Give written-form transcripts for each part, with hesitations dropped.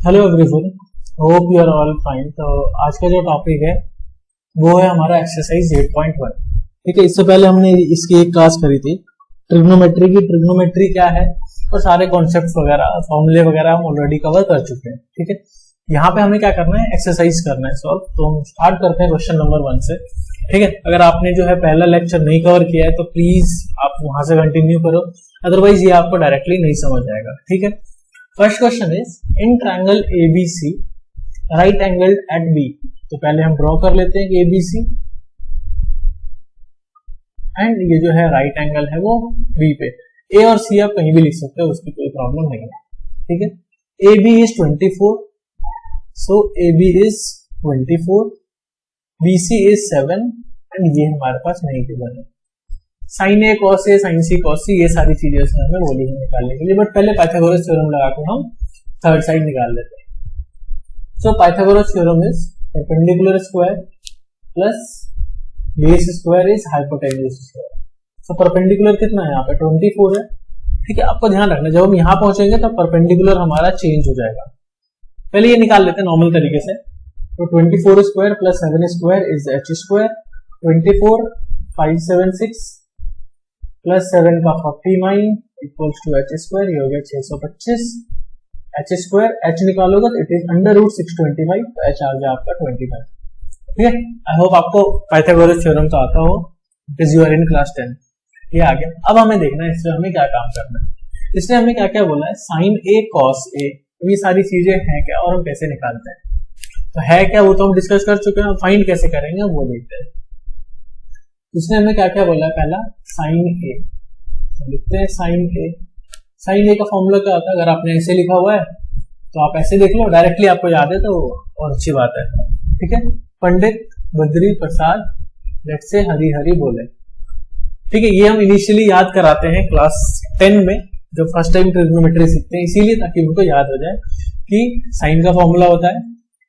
Hello everyone, hope you are all fine. तो आज का जो टॉपिक है वो है हमारा एक्सरसाइज 8.1। ठीक है, इससे पहले हमने इसकी एक क्लास करी थी ट्रिग्नोमेट्री की। ट्रिग्नोमेट्री क्या है और सारे कॉन्सेप्ट्स वगैरह फॉर्मूले वगैरह हम ऑलरेडी कवर कर चुके हैं। ठीक है, यहाँ पे हमें क्या करना है, एक्सरसाइज करना है सॉल्व। तो हम स्टार्ट करते हैं क्वेश्चन नंबर 1 से। ठीक है, अगर आपने जो है पहला लेक्चर नहीं कवर किया है तो प्लीज आप वहां से कंटिन्यू करो, अदरवाइज ये आपको डायरेक्टली नहीं समझ आएगा। ठीक है, first question is in triangle ABC right angle at B. तो पहले हम ड्रॉ कर लेते हैं एबीसी एंड ये जो है राइट एंगल है वो बी पे। ए और सी आप कहीं भी लिख सकते हो, उसकी कोई प्रॉब्लम नहीं है। ठीक है, A B is 24, so A B is 24, B C is 7 and ये हमारे पास नहीं गिवन है। Sine A cos A sine C cos C ये सारी चीजें हमें बोली है निकालने के लिए, बट पहले पाइथागोरस थ्योरम लगा के हम थर्ड साइड निकाल लेते हैं। सो Pythagoras theorem is perpendicular square plus base square is hypotenuse square. So perpendicular कितना है यहाँ पे 24 है। ठीक है, आपको ध्यान रखना जब हम यहाँ पहुंचेंगे तो परपेंडिकुलर हमारा चेंज हो जाएगा। पहले ये निकाल लेते हैं नॉर्मल तरीके से। तो 24 square plus 7 square is H square. 24 576 plus 7 का 49 इक्वल्स टू एच स्क्वायर, ये हो गया 625। एच स्क्वायर एच निकालोगे तो इट इज अंडर रूट 625, तो एच आ गया आपका 25। ठीक है, आई होप आपको पाइथागोरस थ्योरम तो आता हो, because you are in class 10। ये आ गया। अब हमें देखना है इसमें हमें क्या काम करना है। इसने हमें क्या क्या बोला है, साइन ए कॉस ए, ये सारी चीजें हैं क्या और हम कैसे निकालते हैं। तो है क्या वो तो हम डिस्कस कर चुके हैं, फाइंड कैसे करेंगे वो देखते हैं। उसने हमें क्या क्या बोला है, पहला साइन ए लिखते हैं। साइन ए का फॉर्मूला क्या होता है, अगर आपने ऐसे लिखा हुआ है तो आप ऐसे देख लो, डायरेक्टली आपको याद है तो और अच्छी बात है। ठीक है, पंडित बद्री प्रसाद लेट से हरी हरी बोले। ठीक है, ये हम इनिशियली याद कराते हैं क्लास 10 में जब फर्स्ट टाइम ट्रिग्नोमेट्री सीखते हैं, इसीलिए ताकि उनको याद हो जाए कि साइन का फॉर्मूला होता है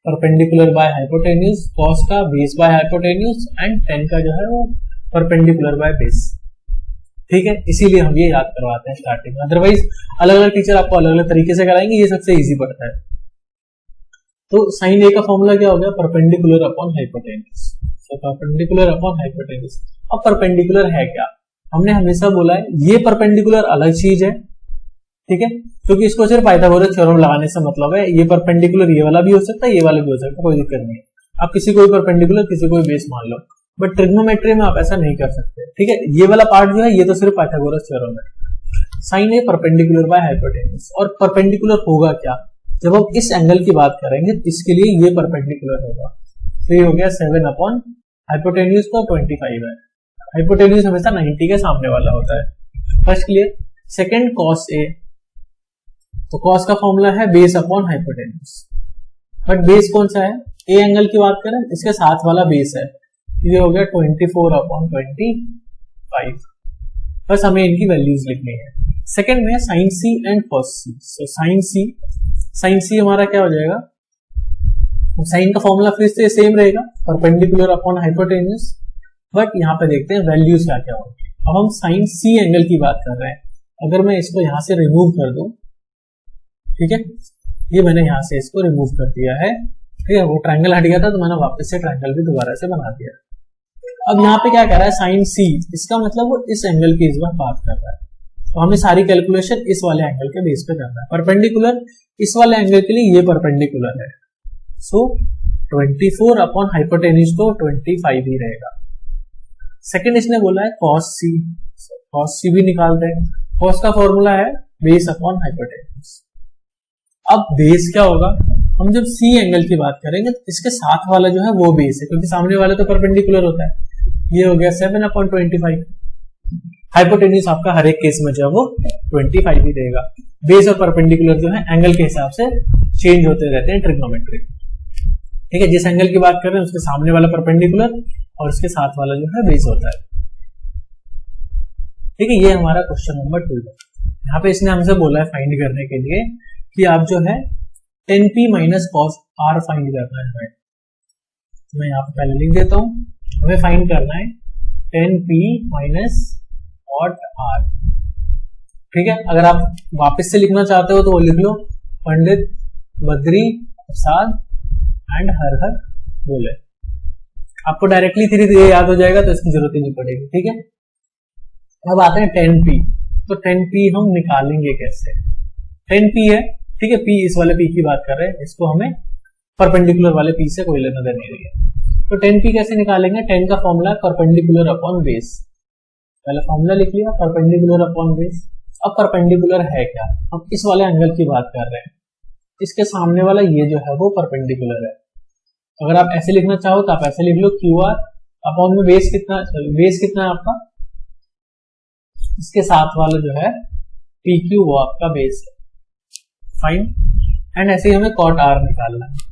परपेंडिकुलर बाय हाइपोटेन्यूज, कॉस का base by hypotenuse and ten का जो है वो परपेंडिकुलर बाय बेस। ठीक है, इसीलिए हम ये याद करवाते हैं स्टार्टिंग में, अदरवाइज अलग अलग टीचर आपको अलग अलग तरीके से कराएंगे, ये सबसे इजी पड़ता है। तो साइन ए का फॉर्मूला क्या हो गया, perpendicular upon hypotenuse. So perpendicular upon hypotenuse. अब परपेंडिकुलर है क्या, हमने हमेशा बोला है ये परपेंडिकुलर अलग चीज है। ठीक है, क्योंकि इसको सिर्फ पाइथागोरस थ्योरम लगाने से मतलब है, ये परपेंडिकुलर ये वाला भी हो सकता है, ये वाला भी हो सकता है, कोई दिक्कत नहीं है। आप किसी कोई परपेंडिकुलर किसी कोई बेस मान लो, बट ट्रिग्नोमेट्री में आप ऐसा नहीं कर सकते। ठीक है, ये वाला पार्ट जो है ये तो सिर्फ पाइथागोरस थ्योरम है। Sine A perpendicular by hypotenuse. और परपेंडिकुलर होगा क्या, जब हम इस एंगल की बात करेंगे इसके लिए ये परपेंडिकुलर होगा। तो ये हो गया 7 अपॉन हाइपोटेन्यूज तो 25 है। हाइपोटेन्यूज हमेशा 90 के सामने वाला होता है। First clear. Second cos A, तो कॉस का फॉर्मूला है base upon hypotenuse, but base कौन सा है, ए एंगल की बात करें इसके साथ वाला बेस है, ये हो गया 24 अपॉन 25। बस हमें इनकी वैल्यूज लिखनी है। सेकंड में sine c and cos c. So sine c हमारा क्या हो जाएगा, साइन का फॉर्मूला फिर से सेम रहेगा परपेंडिकुलर अपॉन हाइपोटेन्यूज, बट यहाँ पे देखते हैं वैल्यूज क्या क्या होगी। अब हम साइन सी एंगल की बात कर रहे हैं, अगर मैं इसको यहां से रिमूव कर दूं, ठीक है, ये मैंने यहां से इसको रिमूव कर दिया है। ठीक है, वो ट्रायंगल हट गया था तो मैंने वापस से ट्रायंगल भी दोबारा से बना दिया। अब यहाँ पे क्या कर रहा है साइन सी, इसका मतलब वो इस एंगल की इस बार बात कर रहा है, तो हमें सारी कैलकुलेशन इस वाले एंगल के बेस पे करना है। परपेंडिकुलर इस वाले एंगल के लिए ये परपेंडिकुलर है, सो 24 अपॉन हाइपोटेन्यूज तो 25 ही रहेगा। सेकंड इसने बोला है कॉस सी, कॉस सी भी निकालते हैं। कॉस का फॉर्मूला है बेस अपॉन हाइपोटेन्यूज। अब बेस क्या होगा, हम जब सी एंगल की बात करेंगे तो इसके साथ वाला जो है वो बेस है, क्योंकि सामने वाला तो परपेंडिकुलर होता है। ये हो गया 7 अपॉन 25। हाइपोटेन्यूज आपका हर एक केस में जो है वो 25 ही रहेगा। बेस और परपेंडिकुलर जो है एंगल के हिसाब से चेंज होते रहते हैं ट्रिग्नोमेट्री। ठीक है, जिस एंगल की बात कर रहे हैं उसके सामने वाला परपेंडिकुलर और उसके साथ वाला जो है बेस होता है। ठीक है, ये हमारा क्वेश्चन नंबर 2 है। यहाँ पे इसने हमसे बोला है फाइंड करने के लिए कि आप जो है 10p minus cos R find करना है। तो मैं यहाँ पे पहले लिख देता हूं, हमें फाइंड करना है 10p माइनस कॉट आर। ठीक है, अगर आप वापस से लिखना चाहते हो तो वो लिख लो, पंडित बद्री प्रसाद एंड हर हर बोले। आपको डायरेक्टली 3 याद हो जाएगा तो इसकी जरूरत ही नहीं पड़ेगी, ठीक है। अब आते हैं 10p। तो 10p हम निकालेंगे कैसे? 10p है, ठीक है, p इस वाले p की बात कर रहे हैं, इसको हमें परपेंडिकुलर वाले p से कोई लेना देना नहीं है। तो 10p कैसे निकालेंगे? 10 का फॉर्मूला है परपेंडिकुलर अपॉन बेस। पहले फॉर्मूला लिख लिया, परपेंडिकुलर अपॉन बेस। अब परपेंडिकुलर है क्या? हम इस वाले एंगल की बात कर रहे हैं, इसके सामने वाला ये जो है वो परपेंडिकुलर है। अगर आप ऐसे लिखना चाहो तो आप ऐसे लिख लो, क्यू आर अपॉन में बेस कितना, बेस कितना है आपका, इसके साथ वाला जो है पी क्यू वो आपका बेस है, फाइन। एंड ऐसे ही हमें कॉट आर निकालना है।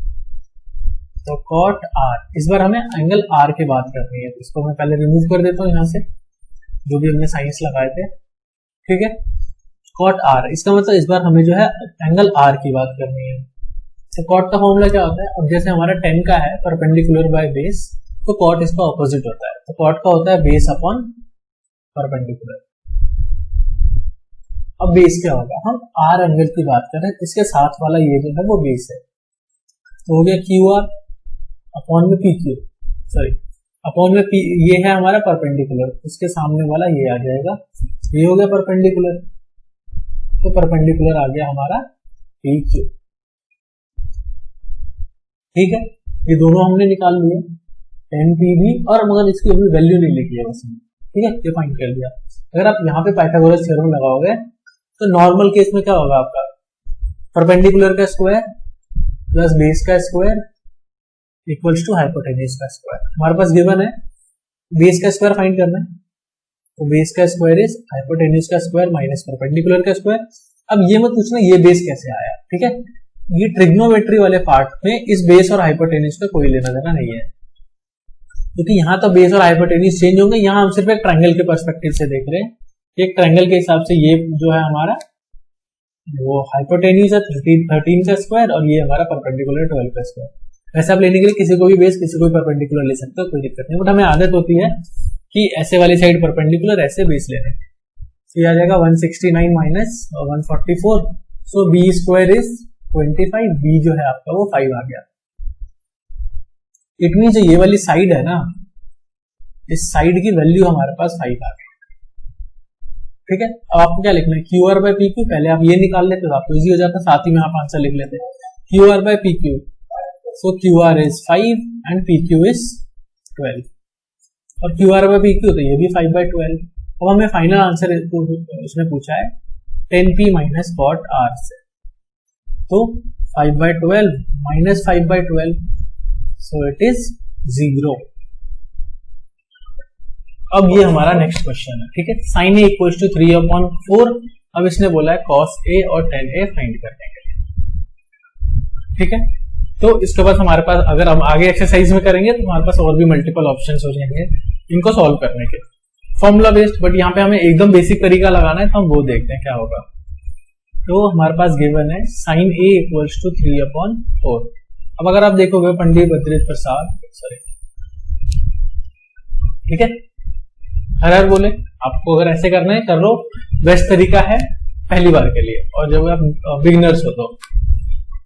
तो कॉट आर, इस बार हमें एंगल आर की बात करनी है, इसको मैं पहले रिमूव कर देता हूं यहां से, जो भी हमने साइंस लगाए थे, ठीक है। कॉट आर, इसका मतलब इस बार हमें जो है एंगल आर की बात करनी है। तो कॉट का फॉर्मूला क्या होता है? अब जैसे हमारा 10 का है परपेंडिकुलर बाय बेस, तो कॉट इसका ऑपोजिट होता है। तो कॉट का होता है बेस अपॉन परपेंडिकुलर। अब बेस क्या होगा? हम आर एंगल की बात कर रहे हैं, इसके साथ वाला ये जो है वो बेस है। तो हो गया क्यू आर अपॉन में पी क्यू, सॉरी अपॉन में पी, ये है हमारा परपेंडिकुलर, इसके सामने वाला ये आ जाएगा, ये हो गया परपेंडिकुलर। तो परपेंडिकुलर आ गया हमारा पी क्यू, ठीक है। ये दोनों हमने निकाल लिए 10p भी, और मगर इसकी अभी वैल्यू नहीं लिखी है बस, ठीक है, ये फाइंड कर लिया। अगर आप यहाँ पे पाइथागोरस थ्योरम लगाओगे तो नॉर्मल केस में क्या होगा आपका, परपेंडिकुलर का स्क्वायर प्लस बेस का स्क्वायर इक्वल्स टू हाइपोटेन्यूज का स्क्वायर। हमारे पास गिवन है बेस का स्क्वायर फाइंड करना है, तो बेस का स्क्वायर इज हाइपोटेन्यूज का स्क्वायर माइनस परपेंडिकुलर का स्क्वायर। अब ये मत पूछना ये बेस कैसे आया, ठीक है, ये ट्रिग्नोमेट्री वाले पार्ट में इस बेस और हाइपोटेन्यूज का कोई लेना देना नहीं है, क्योंकि यहाँ तो बेस और हाइपोटेन्यूज चेंज होंगे, यहाँ हम सिर्फ एक ट्रायंगल के पर्सपेक्टिव से देख रहे हैं। एक ट्रायंगल के हिसाब से ये जो है हमारा वो हाइपोटेन्यूज है 13 का स्क्वायर, और ये हमारा परपेंडिकुलर 12 का स्क्वायर। वैसे आप लेने के लिए किसी को भी बेस किसी को भी परपेंडिकुलर ले सकते हो, कोई दिक्कत नहीं, बट हमें आदत होती है कि ऐसे वाली साइड परपेंडिकुलर, ऐसे बेस लेने। तो ये आ जाएगा 169 minus 144, so B square is 25, B जो है आपका वो 5 आ गया। इट मीन जो ये वाली साइड है ना, इस साइड की वैल्यू हमारे पास 5 आ गई, ठीक है। अब आपको क्या लिखना है, Q R by P Q. पहले आप ये निकाल लेते तो आपको इजी हो जाता, साथ ही में आप आंसर लिख लेते Q R by P Q. So Q R is 5 and P Q is 12, और Q R by P Q तो ये भी 5 बाय 12। अब हमें फाइनल आंसर उसने पूछा है 10p माइनस कॉट आर से, तो 5 by 12 minus 5 by 12, so it is 0। अब ये हमारा नेक्स्ट क्वेश्चन है, ठीक है। Sine A equals to 3/4। अब इसने बोला है कॉस ए और tan ए फाइंड करने के लिए, ठीक है। तो इसके बाद हमारे पास, अगर हम आगे एक्सरसाइज में करेंगे तो हमारे पास और भी मल्टीपल ऑप्शंस हो जाएंगे इनको सॉल्व करने के, फॉर्मूला बेस्ड। बट यहाँ पे हमें एकदम बेसिक तरीका लगाना है, तो हम वो देखते हैं क्या होगा। तो हमारे पास गिवन है साइन ए इक्वल्स टू 3/4। अब अगर आप देखोगे पंडित बद्री प्रसाद, सॉरी, ठीक है, हर बोले आपको अगर ऐसे करना है कर लो, बेस्ट तरीका है पहली बार के लिए। और जब आप बिगिनर्स हो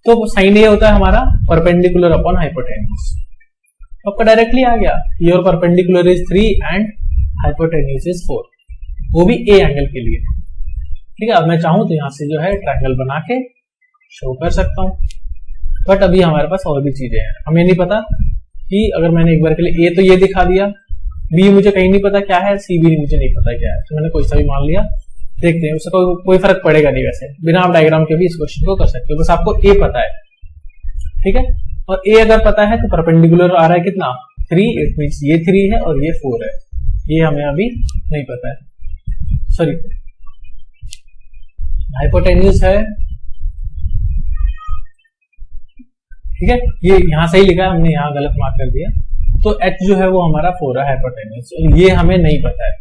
तो साइन ए होता है हमारा परपेंडिकुलर अपॉन हाइपोटेन्यूज। आपका डायरेक्टली आ गया, your perpendicular is 3 and hypotenuse is 4, वो भी ए एंगल के लिए, ठीक है। अब मैं चाहूं तो यहां से जो है ट्रायंगल बना के शो कर सकता हूं, बट अभी हमारे पास और भी चीजें हैं। हमें नहीं पता कि अगर मैंने एक बार के लिए ए तो ये दिखा दिया, बी मुझे कहीं नहीं पता क्या है, सी भी मुझे नहीं पता क्या है, तो मैंने कोई सा भी मान लिया, देखते हैं, उससे कोई फर्क पड़ेगा नहीं। वैसे बिना आप डायग्राम के भी इस क्वेश्चन को कर सकते हो, बस आपको ए पता है, ठीक है। और ए अगर पता है तो परपेंडिकुलर आ रहा है कितना 3, इट मींस ये 3 है और ये 4 है, ये हमें अभी नहीं पता है, सॉरी हाइपोटेन्यूज है, ठीक है, ये यहां सही लिखा है, हमने यहां गलत मार्क कर दिया। तो h जो है वो हमारा 4 है हाइपोटेन्यूज, और ये हमें नहीं पता है।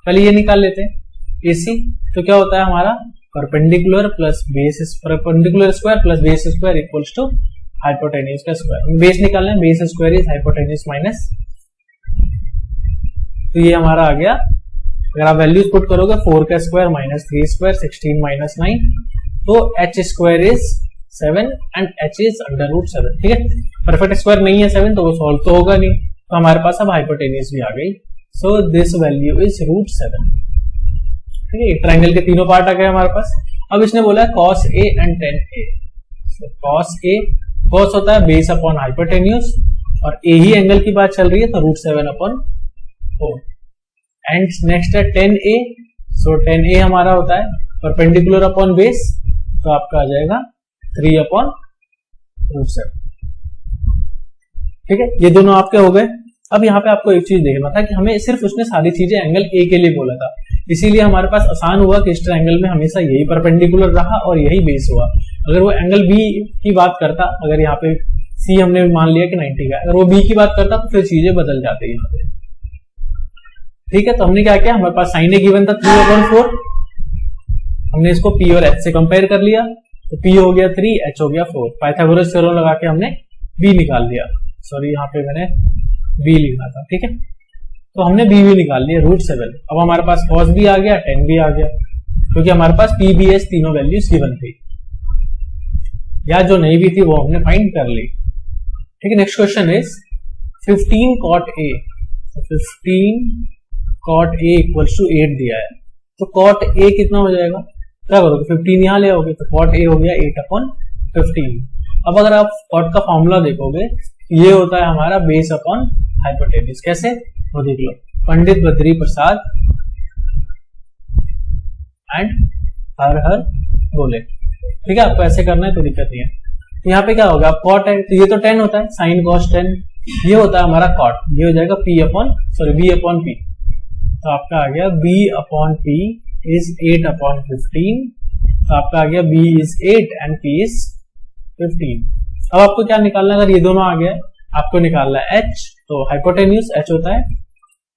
पहले ये निकाल लेते हैं AC। तो क्या होता है हमारा perpendicular plus base, perpendicular square plus base square equals to hypotenuse का स्क्वायर। बेस निकालना है, base square is hypotenuse minus, तो ये हमारा आ गया। अगर आप वैल्यूज पुट करोगे 4 का स्क्वायर माइनस 3 स्क्वायर 16 माइनस 9, तो h square is 7 and h is √7। ठीक है, परफेक्ट स्क्वायर नहीं है 7 तो वो सॉल्व तो होगा नहीं, तो हमारे पास अब हाइपोटेन्यूज भी आ गई। So this value is √7। ठीक है, ट्रायंगल के तीनों पार्ट आ गए हमारे पास। अब इसने बोला cos a and tan a। cos a, cos होता है बेस अपॉन हाइपोटेन्यूज, और a ही एंगल की बात चल रही है तो √7/4। एंड नेक्स्ट है tan a। So tan a हमारा होता है परपेंडिकुलर अपॉन बेस, तो आपका आ जाएगा 3/√7। ठीक है, ये दोनों आपके हो गए। अब यहाँ पे आपको एक चीज देखना था कि हमें सिर्फ उसने सारी चीजें एंगल ए के लिए बोला था, इसीलिए हमारे पास आसान हुआ कि इस ट्रायंगल में हमेशा यही परपेंडिकुलर रहा और यही बेस हुआ। अगर वो एंगल बी की बात करता, अगर यहाँ पे सी हमने मान लिया कि 90 का, अगर वो बी की बात करता तो फिर चीजें बदल जाती यहाँ पे। ठीक है, तो हमने क्या किया, हमारे पास साइन ए गिवन था 3/4, हमने इसको पी और एच से कंपेयर कर लिया, तो पी हो गया 3, एच हो गया 4। पाइथागोरस थ्योरम लगा के हमने बी निकाल लिया। सॉरी, यहाँ पे मैंने बी लिखा था। ठीक है, तो हमने बी भी निकाल लिया √7। अब हमारे पास कॉस भी आ गया, tan भी आ गया, क्योंकि हमारे पास पी बी एच तीनों वैल्यूज गिवन थी, या जो नहीं भी थी वो हमने फाइंड कर ली। ठीक है, next question is 15 cot a। 15 cot a equals to 8 दिया है, तो cot a कितना हो जाएगा, क्या करोगे, 15 यहां ले आओगे तो cot a हो गया 8/15। अब अगर आप cot का फॉर्मूला देखोगे, ये होता है हमारा बेस अपॉन हाइपोटेन्यूज। कैसे, वो देख लो, पंडित बद्री प्रसाद एंड हर बोले। ठीक है, आपको ऐसे करना है तो दिक्कत नहीं है। तो यहाँ पे क्या होगा, अब cot है तो ये तो tan होता है, sin cos tan, ये होता है हमारा cot, ये हो जाएगा b अपॉन p। तो आपका आ गया b/p इज 8/15। तो आपका आ गया b is 8 and p is 15। अब आपको क्या निकालना है, अगर ये दोनों आ गया, आपको निकालना है h। तो हाइपोटेन्यूज h होता है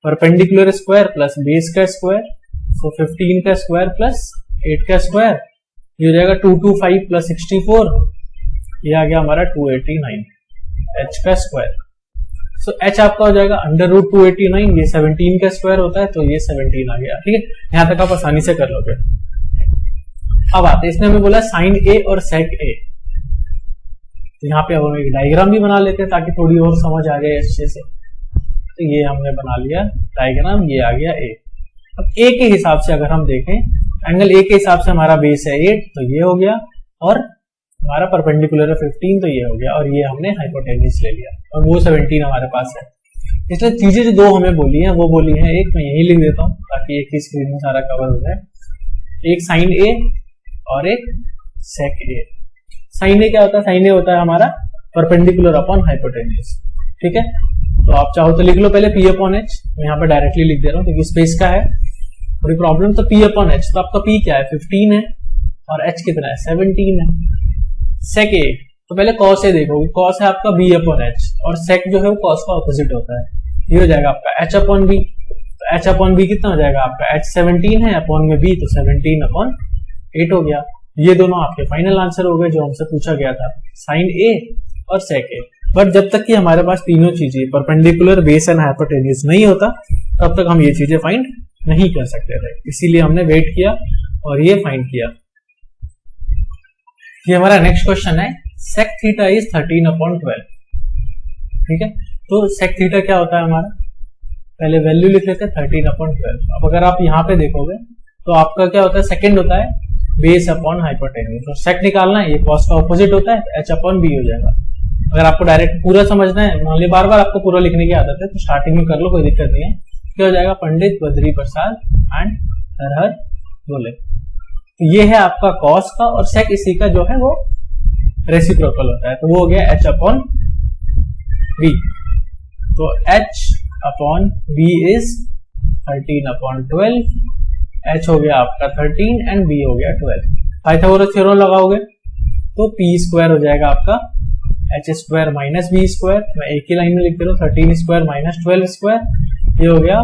परपेंडिकुलर स्क्वायर प्लस बेस का स्क्वायर, सो 15 का स्क्वायर प्लस 8 का स्क्वायर, ये हो जाएगा 225 प्लस 64, ये आ गया हमारा 289 h का स्क्वायर। सो h आपका हो जाएगा √289, ये 17 का स्क्वायर होता है तो ये 17 आ गया। ठीक है, यहां तक आप आसानी से कर लोगे। अब आते, इसने हमें बोला साइन a और सेक a, तो यहाँ पे अब हम एक डायग्राम भी बना लेते हैं ताकि थोड़ी और समझ आ जाए अच्छे से। तो ये हमने बना लिया डायग्राम, ये आ गया a। अब a के हिसाब से अगर हम देखें, एंगल a के हिसाब से हमारा बेस है 8, तो ये हो गया, और हमारा परपेंडिकुलर है 15, तो ये हो गया, और ये हमने हाइपोटेन्यूज ले लिया, और वो 17 हमारे पास है। इसलिए चीजें जो दो हमें बोली है वो बोली है, एक मैं यही लिख देता हूँ ताकि एक ही स्क्रीन में सारा कवर हो जाए, एक साइन ए और एक सेक ए। साइन ए क्या होता है, साइन ए होता है हमारा परपेंडिकुलर अपॉन हाइपोटेन्यूज। ठीक है, तो आप चाहो तो लिख लो पहले p/h, मैं यहाँ पे डायरेक्टली लिख दे रहा हूँ क्योंकि स्पेस का है थोड़ी प्रॉब्लम। तो p/h, तो आपका p क्या है 15 है और h कितना है 17 है। सेक ए, तो पहले cos ए देखोगे, cos है आपका b/h, और सेक जो है वो cos का ऑपोजिट होता है, ये हो जाएगा आपका h/b। तो h/b कितना हो जाएगा आपका, h 17 है, अपॉन में b, तो 17/8 हो गया। ये दोनों आपके फाइनल आंसर हो गए जो हमसे पूछा गया था, साइन ए और सेक ए। बट जब तक कि हमारे पास तीनों चीजें परपेंडिकुलर, बेस एंड हाइपोटेन्यूज नहीं होता, तब तक हम ये चीजें फाइंड नहीं कर सकते थे, इसीलिए हमने वेट किया और ये फाइंड किया। ये हमारा नेक्स्ट क्वेश्चन है, सेक थीटा इज 13/12। ठीक है, तो सेक थीटा क्या होता है हमारा, पहले वैल्यू लिख लेते हैं 13/12। अब अगर आप यहाँ पे देखोगे तो आपका क्या होता है, सेकंड होता है बेस अपॉन हाइपोटेन्यूज, और सेक निकालना है, ये कॉस का ऑपोजिट होता है, h/b हो जाएगा। अगर आपको डायरेक्ट पूरा समझना है, मान लीजिए बार बार आपको पूरा लिखने की आदत है, तो स्टार्टिंग में कर लो, कोई दिक्कत नहीं है। क्या हो जाएगा, पंडित बद्री प्रसाद एंड हर बोले। तो ये है आपका कॉस का, और सेक इसी का जो है वो रेसिप्रोकल होता है, तो वो हो गया h/b। तो h/b इज 13/12, h हो गया आपका 13 एंड b हो गया 12। पाइथागोरस थ्योरम लगाओगे तो p² हो जाएगा आपका h² माइनस b², मैं एक ही लाइन में लिख दे रहा हूँ, 13² माइनस 12², ये हो गया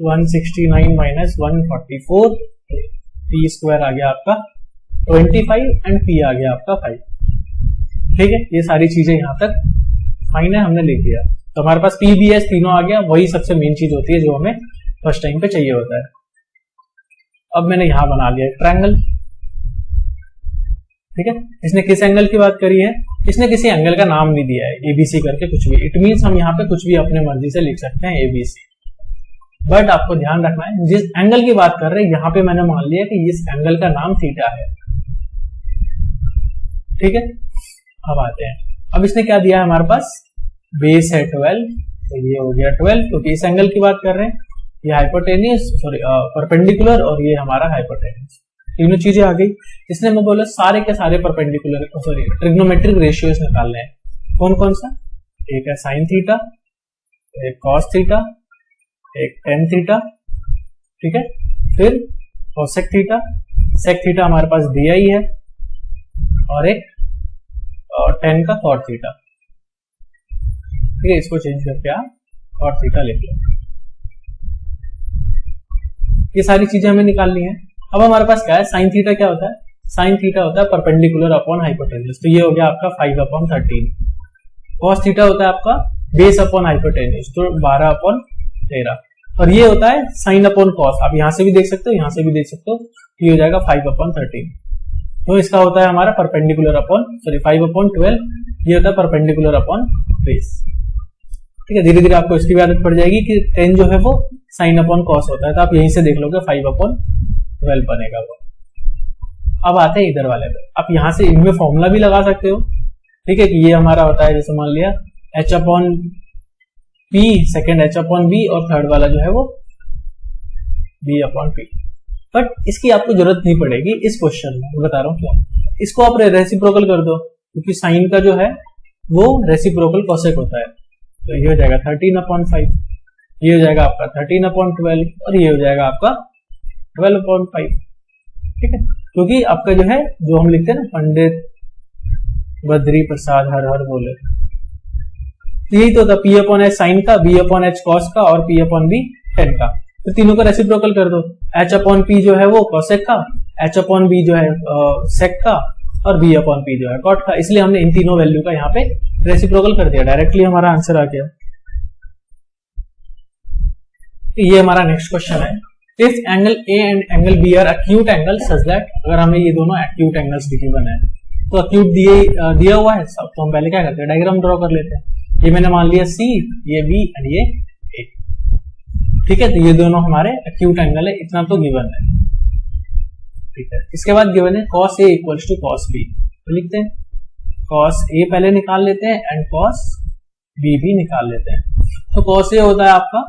169 माइनस 144, p² आ गया आपका 25 एंड p आ गया आपका 5। ठीक है, ये सारी चीजें यहाँ तक फाइन है, हमने लिख दिया। तो हमारे पास p b s तीनों आ गया, वही सबसे मेन चीज होती है जो हमें फर्स्ट टाइम पे चाहिए होता है। अब मैंने यहां बना लिया एक ट्रायंगल, ठीक है। इसने किस एंगल की बात करी है, इसने किसी एंगल का नाम नहीं दिया है, एबीसी करके कुछ भी। इट मीन्स हम यहाँ पे कुछ भी अपने मर्जी से लिख सकते हैं एबीसी, बट आपको ध्यान रखना है जिस एंगल की बात कर रहे हैं यहाँ पे मैंने मान लिया कि इस एंगल का नाम थीटा है, ठीक है। अब आते हैं, अब इसने क्या दिया है हमारे पास, बेस है 12, तो ये हो गया 12, क्योंकि इस एंगल की बात कर रहे हैं, ये हाइपोटेन्यूस सॉरी परपेंडिकुलर और ये हमारा हाइपोटेन्यूस, तीनों चीजें आ गई। इसने मैं बोला सारे के सारे परपेंडिकुलर सॉरी ट्रिग्नोमेट्रिक रेशियोज निकालने हैं। कौन कौन सा, एक है साइन थीटा, एक कॉस थीटा, एक टेन थीटा, ठीक है, फिर कोसेक थीटा, सेक थीटा हमारे पास दिया ही है, और एक टेन का कॉट थीटा, ठीक है। इसको चेंज करके आप कॉट थीटा लिख लो। ये सारी चीजें हमें निकालनी है। अब हमारे पास क्या है, साइन थीटा क्या होता है, साइन थीटा होता है परपेंडिकुलर अपॉन हाइपोटेन्यूस, तो ये हो गया आपका 5/13। कॉस थीटा होता है आपका बेस अपॉन हाइपोटेन्यूस, तो 12/13, और ये होता है साइन अपॉन कॉस, आप यहां से भी देख सकते हो, यहां से भी देख सकते हो, ये हो जाएगा 5/13। तो इसका होता है हमारा परपेंडिकुलर अपॉन सॉरी 5/12, ये होता है परपेंडिकुलर अपॉन बेस, ठीक है। धीरे धीरे आपको इसकी भी आदत पड़ जाएगी कि 10 जो है वो साइन अपॉन कॉस होता है, तो आप यहीं से देख लोगे 5/12 बनेगा वो। अब आते हैं इधर वाले पे, आप यहां से इनमें फॉर्मूला भी लगा सकते हो, ठीक है, कि ये हमारा होता है, जैसे मान लिया h/p, सेकेंड h/b, और थर्ड वाला जो है वो b/p, बट इसकी आपको जरूरत नहीं पड़ेगी इस क्वेश्चन में, मैं बता रहा हूँ क्यों। इसको आप रेसिप्रोकल कर दो, क्योंकि साइन का जो है वो रेसिप्रोकल कोसेक होता है, तो ये हो जाएगा 13/5, ये हो जाएगा आपका 13/12, और ये हो जाएगा आपका 12/5, ठीक है। क्योंकि आपका जो है, जो हम लिखते हैं ना, पंडित बद्री प्रसाद हर हर बोले, यही तो होता है p/h साइन का, b/h कॉस का, और p/b टेन का, तो तीनों का रेसिप्रोकल कर दो। h/p जो है वो कोसेक का, h/b जो है सेक का, और b/p जो है कॉट का, इसलिए हमने इन तीनों वैल्यू का यहाँ पे रेसिप्रोकल कर दिया, डायरेक्टली हमारा आंसर आ गया। ये हमारा नेक्स्ट क्वेश्चन है, if angle A and angle B are acute angle such that, अगर हमें ये दोनों एक्यूट एंगल्स गिवन है, तो एक्यूट दिया हुआ है सब, तो हम पहले क्या करते हैं, डायग्राम ड्रॉ कर लेते हैं। ये मैंने मान लिया सी, ये बी एंड ये ए, ठीक है, तो ये दोनों हमारे एक्यूट एंगल है, इतना तो गिवन है, ठीक है। इसके बाद गिवन है cos A equals to cos B, तो लिखते हैं cos A पहले निकाल लेते हैं एंड cos B भी निकाल लेते हैं। तो cos A होता है आपका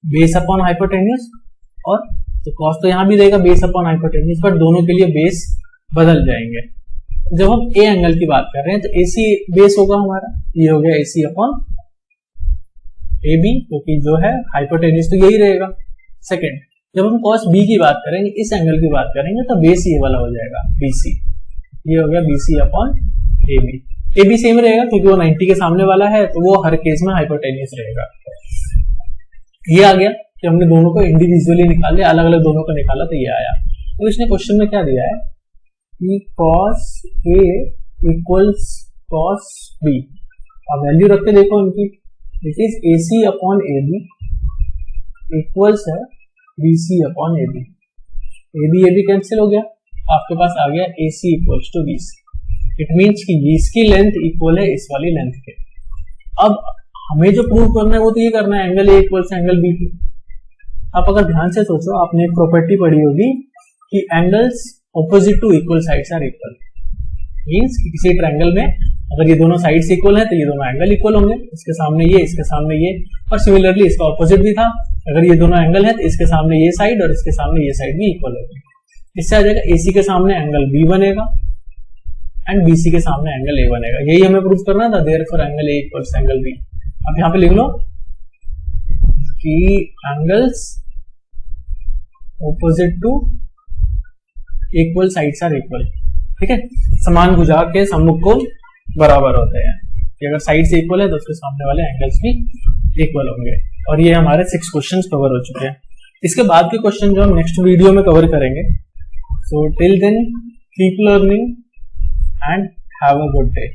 बेस अपॉन हाइपोटेन्यूस, और तो cos तो यहां भी रहेगा बेस अपॉन हाइपोटेन्यूस, बट दोनों के लिए बेस बदल जाएंगे। जब हम A एंगल की बात कर रहे हैं तो AC बेस होगा हमारा, ये हो गया AC अपॉन AB, क्योंकि जो है हाइपोटेन्यूस तो यही रहेगा। सेकेंड, जब हम cos B की बात करेंगे, इस एंगल की बात करेंगे, तो बेस ये वाला हो जाएगा BC, ये हो गया BC upon AB। AB same रहेगा क्योंकि वो 90 के सामने वाला है, तो वो हर केस में हाइपोटेन्यूस रहेगा। ये आ गया कि हमने दोनों को इंडिविजुअली निकाल लिया, अलग अलग दोनों को निकाला, तो ये आया। तो इसने क्वेश्चन में क्या दिया है कि cos A equals cos B, अब वैल्यू रख के देखो इनकी, it is AC upon AB equals है BC upon AB, AB cancel हो गया, आपके पास आ गया AC equals to BC। It means कि इसकी लेंथ इक्वल है इस वाली लेंथ के। अब हमें जो प्रूव करना है वो तो ये करना है angle A equals angle B की। आप अगर ध्यान से सोचो, आपने एक प्रॉपर्टी पढ़ी होगी कि angles opposite to equal sides are equal, means किसी ट्रायंगल में अगर ये दोनों साइड्स इक्वल है तो ये दोनों एंगल इक्वल होंगे, इसके सामने ये, इसके सामने ये, और सिमिलरली इसका ऑपोजिट भी था, अगर ये दोनों एंगल है तो इसके सामने ये साइड और इसके सामने ये साइड भी इक्वल होगी। इससे आ जाएगा AC के सामने एंगल B बनेगा एंड BC के सामने एंगल A बनेगा। यही हमें प्रूव करना था, therefore angle A equals angle B। अब यहाँ पे लिख लो कि angles opposite to equal sides are equal, ठीक है, समान भुजा के सम्मुख कोण बराबर होते हैं, कि अगर साइड से इक्वल है तो उसके सामने वाले एंगल्स भी इक्वल होंगे। और ये हमारे 6 क्वेश्चंस कवर हो चुके हैं। इसके बाद के क्वेश्चन जो हम नेक्स्ट वीडियो में कवर करेंगे। So till then keep learning and have a good day.